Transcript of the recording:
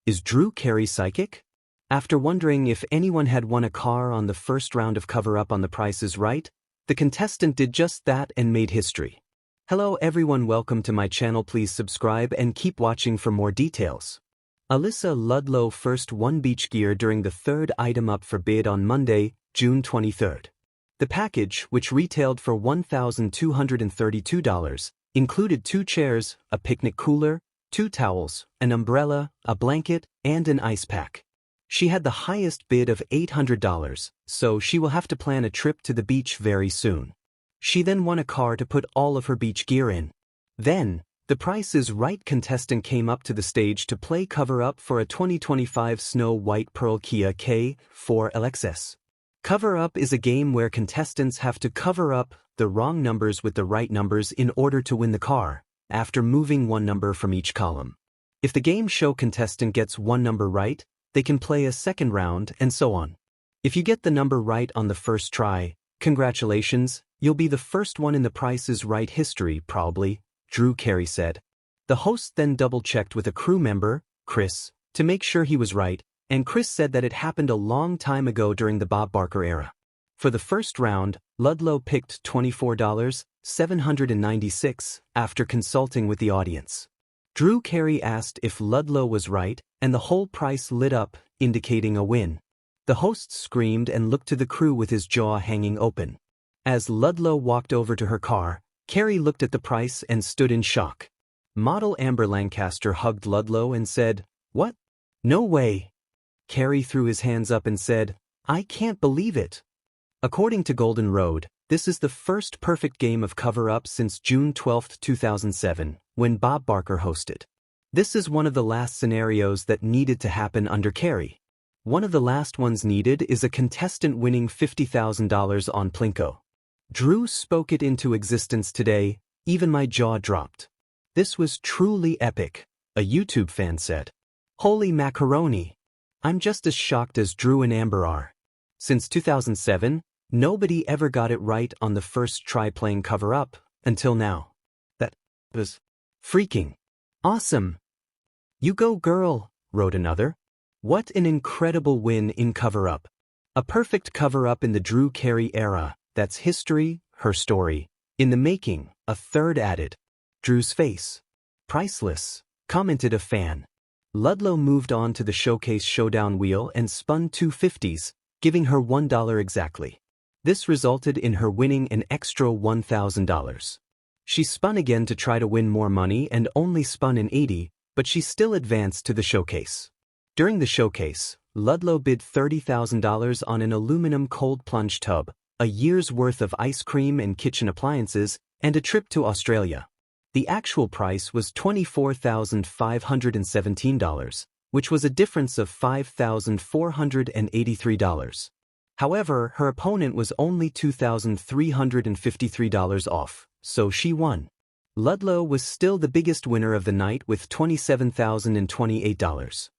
Is Drew Carey psychic? After wondering if anyone had won a car on the first round of Cover Up on The Price is Right, the contestant did just that and made history. Hello everyone, welcome to my channel. Please subscribe and keep watching for more details. Alyssa Ludlow first won beach gear during the third item up for bid on Monday, June 23rd. The package, which retailed for $1,232, included 2 chairs, a picnic cooler, 2 towels, an umbrella, a blanket, and an ice pack. She had the highest bid of $800, so she will have to plan a trip to the beach very soon. She then won a car to put all of her beach gear in. Then, the Price is Right contestant came up to the stage to play Cover Up for a 2025 Snow White Pearl Kia K4 LXS. Cover Up is a game where contestants have to cover up the wrong numbers with the right numbers in order to win the car, after moving one number from each column. If the game show contestant gets one number right, they can play a second round and so on. If you get the number right on the first try, congratulations, you'll be the first one in The Price is Right history probably, Drew Carey said. The host then double-checked with a crew member, Chris, to make sure he was right, and Chris said that it happened a long time ago during the Bob Barker era. For the first round, Ludlow picked $24,796 after consulting with the audience. Drew Carey asked if Ludlow was right, and the whole price lit up, indicating a win. The host screamed and looked to the crew with his jaw hanging open. As Ludlow walked over to her car, Carey looked at the price and stood in shock. Model Amber Lancaster hugged Ludlow and said, "What? No way." Carey threw his hands up and said, "I can't believe it." According to Golden Road, this is the first perfect game of Cover Up since June 12, 2007, when Bob Barker hosted. This is one of the last scenarios that needed to happen under Carey. One of the last ones needed is a contestant winning $50,000 on Plinko. Drew spoke it into existence today, even my jaw dropped. This was truly epic, a YouTube fan said. Holy macaroni. I'm just as shocked as Drew and Amber are. Since 2007, nobody ever got it right on the first try playing Cover Up, until now. That was freaking awesome. You go girl, wrote another. What an incredible win in Cover Up. A perfect Cover Up in the Drew Carey era, that's history, her story. In the making, a third added. Drew's face. Priceless, commented a fan. Ludlow moved on to the Showcase Showdown wheel and spun 2 50s, giving her $1 exactly. This resulted in her winning an extra $1,000. She spun again to try to win more money and only spun an 80, but she still advanced to the showcase. During the showcase, Ludlow bid $30,000 on an aluminum cold plunge tub, a year's worth of ice cream and kitchen appliances, and a trip to Australia. The actual price was $24,517, which was a difference of $5,483. However, her opponent was only $2,353 off, so she won. Ludlow was still the biggest winner of the night with $27,028.